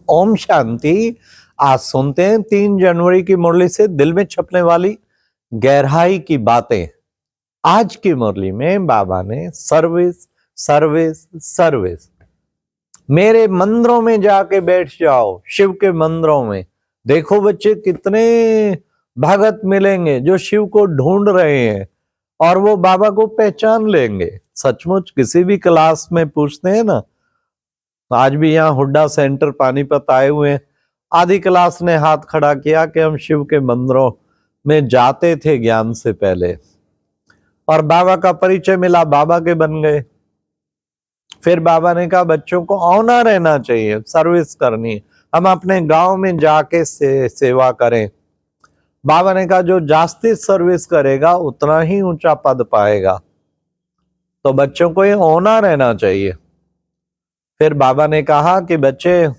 ओम शांति। आज सुनते हैं 3 जनवरी की मुरली से दिल में छपने वाली गहराई की बातें। आज की मुरली में बाबा ने सर्विस सर्विस सर्विस, मेरे मंदिरों में जाके बैठ जाओ, शिव के मंदिरों में। देखो बच्चे, कितने भगत मिलेंगे जो शिव को ढूंढ रहे हैं और वो बाबा को पहचान लेंगे। सचमुच किसी भी क्लास में पूछते हैं ना, आज भी यहाँ हुड्डा सेंटर पानीपत आए हुए हैं, आधी क्लास ने हाथ खड़ा किया कि हम शिव के मंदिरों में जाते थे ज्ञान से पहले, और बाबा का परिचय मिला, बाबा के बन गए। फिर बाबा ने कहा बच्चों को औना रहना चाहिए, सर्विस करनी है, हम अपने गांव में जाके सेवा करें। बाबा ने कहा जो जास्ती सर्विस करेगा उतना ही ऊंचा पद पाएगा, तो बच्चों को ये औना रहना चाहिए। फिर बाबा ने कहा कि बच्चे,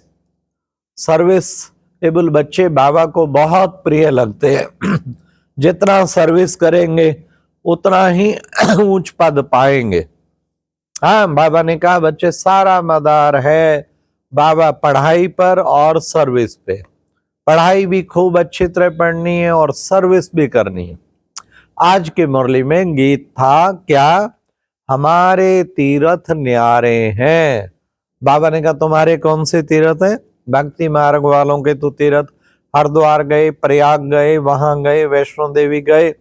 सर्विस एबल बच्चे बाबा को बहुत प्रिय लगते हैं जितना सर्विस करेंगे उतना ही ऊंच पद पाएंगे। हाँ, बाबा ने कहा बच्चे, सारा मदार है बाबा पढ़ाई पर और सर्विस पे। पढ़ाई भी खूब अच्छी तरह पढ़नी है और सर्विस भी करनी है। आज की मुरली में गीत था क्या, हमारे तीर्थ न्यारे हैं। बाबा ने कहा तुम्हारे कौन से तीर्थ है? भक्ति मार्ग वालों के तो तीर्थ हरिद्वार गए, प्रयाग गए, वहां गए, वैष्णो देवी गए,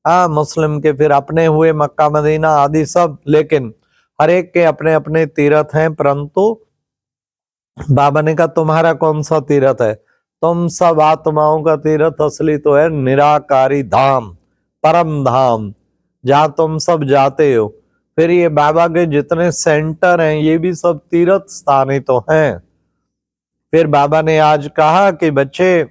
मुस्लिम के फिर अपने हुए मक्का मदीना आदि सब, लेकिन हर एक के अपने अपने तीर्थ हैं। परंतु बाबा ने कहा तुम्हारा कौन सा तीर्थ है? तुम सब आत्माओं का तीर्थ असली तो है निराकारी धाम, परम धाम, जहां तुम सब जाते हो। फिर ये बाबा के जितने सेंटर हैं ये भी सब तीर्थ स्थान ही तो हैं। फिर बाबा ने आज कहा कि बच्चे,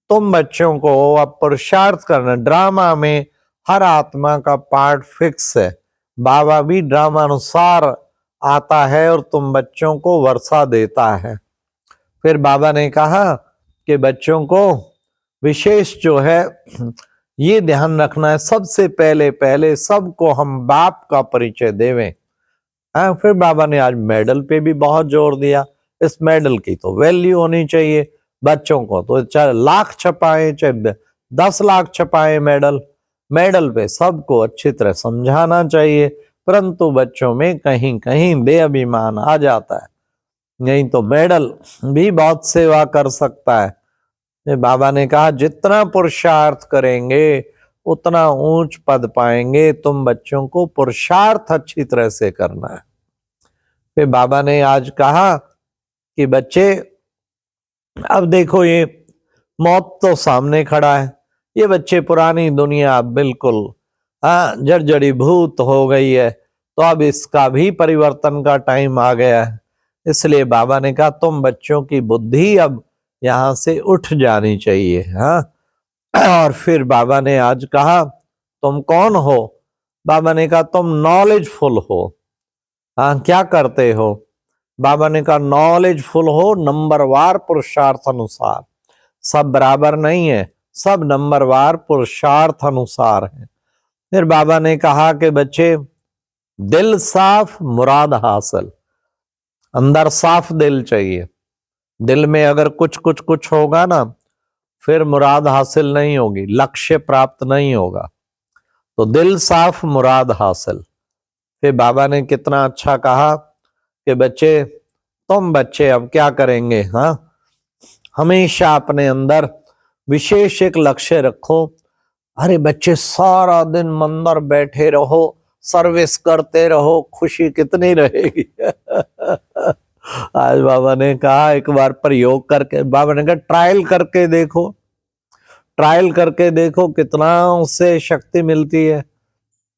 तुम बच्चों को अब पुरुषार्थ करना। ड्रामा में हर आत्मा का पार्ट फिक्स है, बाबा भी ड्रामा अनुसार आता है और तुम बच्चों को वर्षा देता है। फिर बाबा ने कहा कि बच्चों को विशेष जो है ये ध्यान रखना है, सबसे पहले सबको हम बाप का परिचय देवें। फिर बाबा ने आज मेडल पे भी बहुत जोर दिया। इस मेडल की तो वैल्यू होनी चाहिए बच्चों को, तो चाहे लाख छपाए चाहे 10 लाख छपाए मेडल पे सबको अच्छी तरह समझाना चाहिए। परंतु बच्चों में कहीं कहीं बेअभिमान आ जाता है, नहीं तो मेडल भी बहुत सेवा कर सकता है। बाबा ने कहा जितना पुरुषार्थ करेंगे उतना ऊंच पद पाएंगे, तुम बच्चों को पुरुषार्थ अच्छी तरह से करना है। फिर बाबा ने आज कहा कि बच्चे, अब देखो ये मौत तो सामने खड़ा है, ये बच्चे पुरानी दुनिया बिल्कुल जर्जरी भूत हो गई है, तो अब इसका भी परिवर्तन का टाइम आ गया है। इसलिए बाबा ने कहा तुम बच्चों की बुद्धि अब यहां से उठ जानी चाहिए। और फिर बाबा ने आज कहा तुम कौन हो? बाबा ने कहा तुम नॉलेजफुल हो। क्या करते हो? बाबा ने कहा नॉलेजफुल हो नंबरवार पुरुषार्थ अनुसार, सब बराबर नहीं है, सब नंबरवार पुरुषार्थ अनुसार है। फिर बाबा ने कहा कि बच्चे, दिल साफ मुराद हासिल, अंदर साफ दिल चाहिए। दिल में अगर कुछ होगा ना, फिर मुराद हासिल नहीं होगी, लक्ष्य प्राप्त नहीं होगा। तो दिल साफ मुराद हासिल। फिर बाबा ने कितना अच्छा कहा कि बच्चे, तुम बच्चे अब क्या करेंगे? हमेशा अपने अंदर विशेष एक लक्ष्य रखो। अरे बच्चे, सारा दिन मंदिर बैठे रहो, सर्विस करते रहो, खुशी कितनी रहेगी आज बाबा ने कहा एक बार प्रयोग करके, बाबा ने कहा ट्रायल करके देखो, ट्रायल करके देखो कितना उससे शक्ति मिलती है।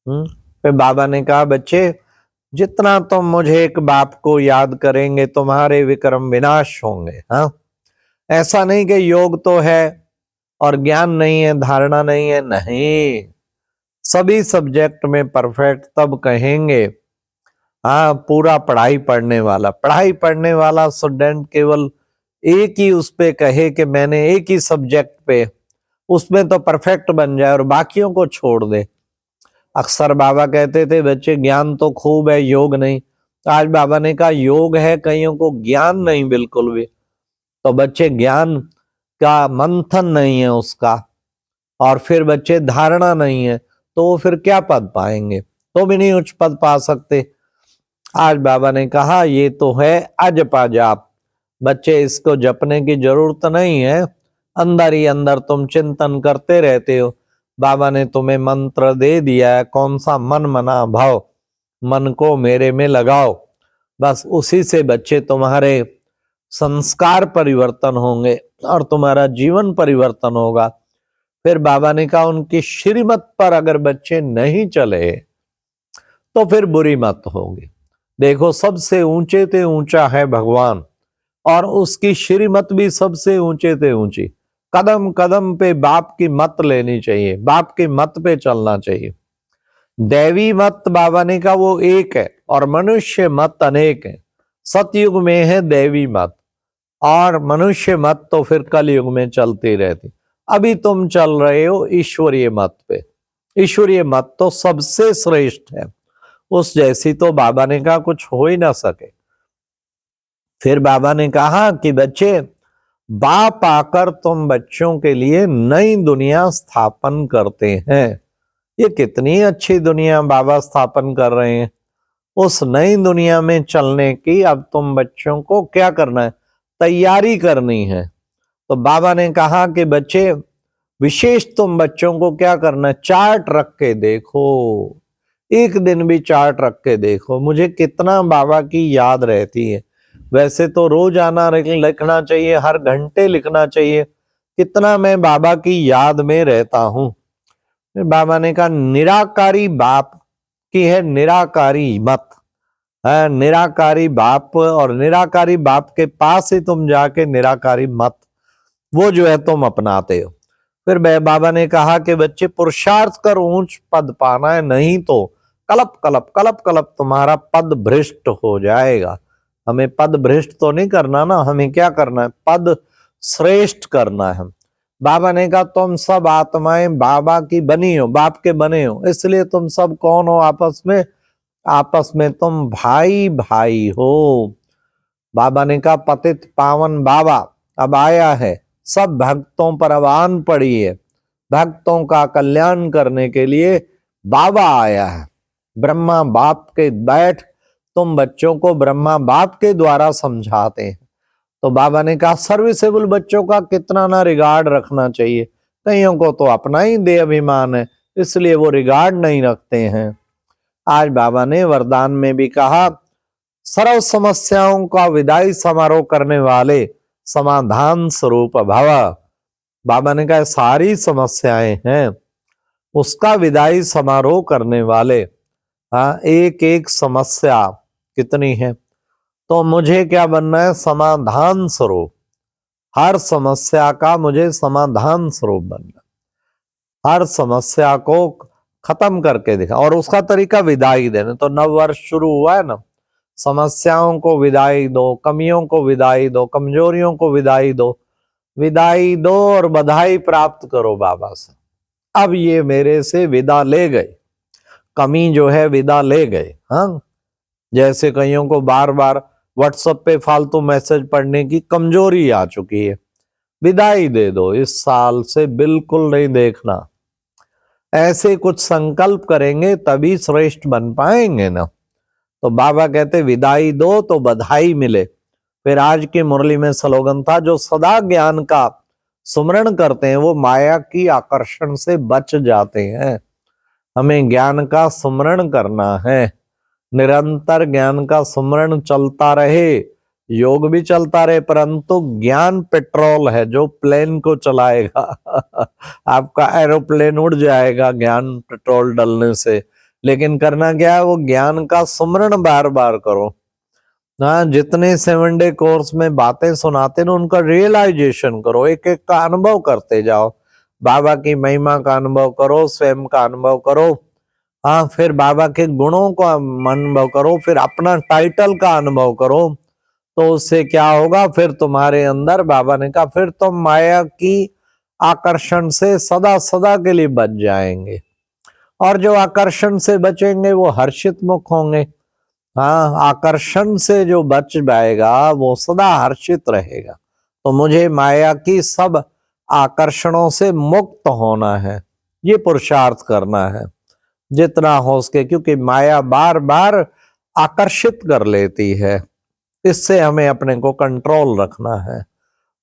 फिर बाबा ने कहा बच्चे, जितना तुम मुझे एक बाप को याद करेंगे तुम्हारे विक्रम विनाश होंगे। ऐसा नहीं कि योग तो है और ज्ञान नहीं है, धारणा नहीं है, नहीं, सभी सब्जेक्ट में परफेक्ट तब कहेंगे। पूरा पढ़ाई पढ़ने वाला स्टूडेंट केवल एक ही उस पे कहे कि मैंने एक ही सब्जेक्ट पे, उसमें तो परफेक्ट बन जाए और बाकियों को छोड़ दे। अक्सर बाबा कहते थे बच्चे ज्ञान तो खूब है, योग नहीं। आज बाबा ने कहा योग है, कईयों को ज्ञान नहीं बिल्कुल भी। तो बच्चे ज्ञान का मंथन नहीं है उसका, और फिर बच्चे धारणा नहीं है, तो वो फिर क्या पद पाएंगे, तो भी नहीं उच्च पद पा सकते। आज बाबा ने कहा ये तो है अजपा जाप, बच्चे इसको जपने की जरूरत नहीं है, अंदर ही अंदर तुम चिंतन करते रहते हो। बाबा ने तुम्हें मंत्र दे दिया है, कौन सा मन मना भाव, मन को मेरे में लगाओ, बस उसी से बच्चे तुम्हारे संस्कार परिवर्तन होंगे और तुम्हारा जीवन परिवर्तन होगा। फिर बाबा ने कहा उनकी श्रीमत पर अगर बच्चे नहीं चले तो फिर बुरी मत होगी। देखो सबसे ऊंचे ते ऊंचा है भगवान, और उसकी श्रीमत भी सबसे ऊंचे ते ऊंची। कदम कदम पे बाप की मत लेनी चाहिए, बाप की मत पे चलना चाहिए। दैवी मत बाबा ने कहा वो एक है और मनुष्य मत अनेक है। सतयुग में है दैवी मत, और मनुष्य मत तो फिर कलयुग में चलती रहती। अभी तुम चल रहे हो ईश्वरीय मत पे। ईश्वरीय मत तो सबसे श्रेष्ठ है, उस जैसी तो बाबा ने कहा कुछ हो ही ना सके। फिर बाबा ने कहा कि बच्चे, बाप आकर तुम बच्चों के लिए नई दुनिया स्थापन करते हैं। ये कितनी अच्छी दुनिया बाबा स्थापन कर रहे हैं। उस नई दुनिया में चलने की अब तुम बच्चों को क्या करना है, तैयारी करनी है। तो बाबा ने कहा कि बच्चे, विशेष तुम बच्चों को क्या करना है, चार्ट रख के देखो, एक दिन भी चार्ट रख के देखो, मुझे कितना बाबा की याद रहती है। वैसे तो रोजाना लिखना चाहिए, हर घंटे लिखना चाहिए, कितना मैं बाबा की याद में रहता हूं। बाबा ने कहा निराकारी बाप की है निराकारी मत है, निराकारी बाप, और निराकारी बाप के पास ही तुम जाके निराकारी मत, वो जो है तुम अपनाते हो। फिर बाबा ने कहा कि बच्चे पुरुषार्थ कर ऊंच पद पाना है, नहीं तो कलप कलप कलप कलप तुम्हारा पद भ्रष्ट हो जाएगा। हमें पद भ्रष्ट तो नहीं करना ना, हमें क्या करना है, पद श्रेष्ठ करना है। बाबा ने कहा तुम सब आत्माएं बाबा की बनी हो, बाप के बने हो, इसलिए तुम सब कौन हो आपस में, आपस में तुम भाई भाई हो। बाबा ने कहा पतित पावन बाबा अब आया है, सब भक्तों पर अब आन पड़ी है, भक्तों का कल्याण करने के लिए बाबा आया है। ब्रह्मा बाप के बैठ तुम बच्चों को ब्रह्मा बाप के द्वारा समझाते हैं। तो बाबा ने कहा सर्विसेबल बच्चों का कितना ना रिगार्ड रखना चाहिए, कईयों को तो अपना ही दे अभिमान है, इसलिए वो रिगार्ड नहीं रखते हैं। आज बाबा ने वरदान में भी कहा सर्व समस्याओं का विदाई समारोह करने वाले समाधान स्वरूप भव। बाबा ने कहा सारी समस्याएं हैं, उसका विदाई समारोह करने वाले। हाँ, एक एक समस्या कितनी है, तो मुझे क्या बनना है, समाधान स्वरूप। हर समस्या का मुझे समाधान स्वरूप बनना, हर समस्या को खत्म करके दिखा, और उसका तरीका विदाई देना। तो नव वर्ष शुरू हुआ है ना, समस्याओं को विदाई दो, कमियों को विदाई दो, कमजोरियों को विदाई दो, विदाई दो और बधाई प्राप्त करो बाबा से। अब ये मेरे से विदा ले गए, कमी जो है विदा ले गए। हाँ, जैसे कईयों को बार बार व्हाट्सएप पे फालतू मैसेज पढ़ने की कमजोरी आ चुकी है, विदाई दे दो, इस साल से बिल्कुल नहीं देखना। ऐसे कुछ संकल्प करेंगे तभी श्रेष्ठ बन पाएंगे ना। तो बाबा कहते विदाई दो तो बधाई मिले। फिर आज की मुरली में स्लोगन था, जो सदा ज्ञान का सुमरण करते हैं वो माया की आकर्षण से बच जाते हैं। हमें ज्ञान का सुमरण करना है, निरंतर ज्ञान का सुमरण चलता रहे, योग भी चलता रहे, परंतु ज्ञान पेट्रोल है जो प्लेन को चलाएगा। आपका एरोप्लेन उड़ जाएगा ज्ञान पेट्रोल डलने से। लेकिन करना क्या है, वो ज्ञान का सुमरण बार बार करो। हाँ, जितने 7 डे कोर्स में बातें सुनाते ना उनका रियलाइजेशन करो, एक एक का अनुभव करते जाओ, बाबा की महिमा का अनुभव करो, स्वयं का अनुभव करो। हाँ, फिर बाबा के गुणों का अनुभव करो, फिर अपना टाइटल का अनुभव करो। तो उससे क्या होगा, फिर तुम्हारे अंदर बाबा ने कहा फिर तुम माया की आकर्षण से सदा सदा के लिए बच जाएंगे, और जो आकर्षण से बचेंगे वो हर्षित मुख होंगे। हाँ, आकर्षण से जो बच जाएगा वो सदा हर्षित रहेगा। तो मुझे माया की सब आकर्षणों से मुक्त होना है, ये पुरुषार्थ करना है जितना हो सके, क्योंकि माया बार बार आकर्षित कर लेती है। इससे हमें अपने को कंट्रोल रखना है।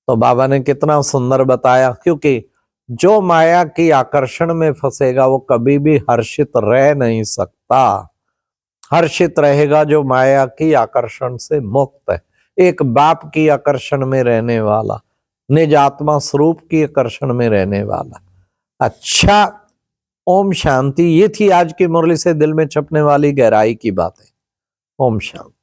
तो बाबा ने कितना सुंदर बताया, क्योंकि जो माया की आकर्षण में फंसेगा वो कभी भी हर्षित रह नहीं सकता। हर्षित रहेगा जो माया की आकर्षण से मुक्त है, एक बाप की आकर्षण में रहने वाला, निज आत्मा स्वरूप की आकर्षण में रहने वाला। अच्छा, ओम शांति। ये थी आज की मुरली से दिल में छपने वाली गहराई की बातें। ओम शांति।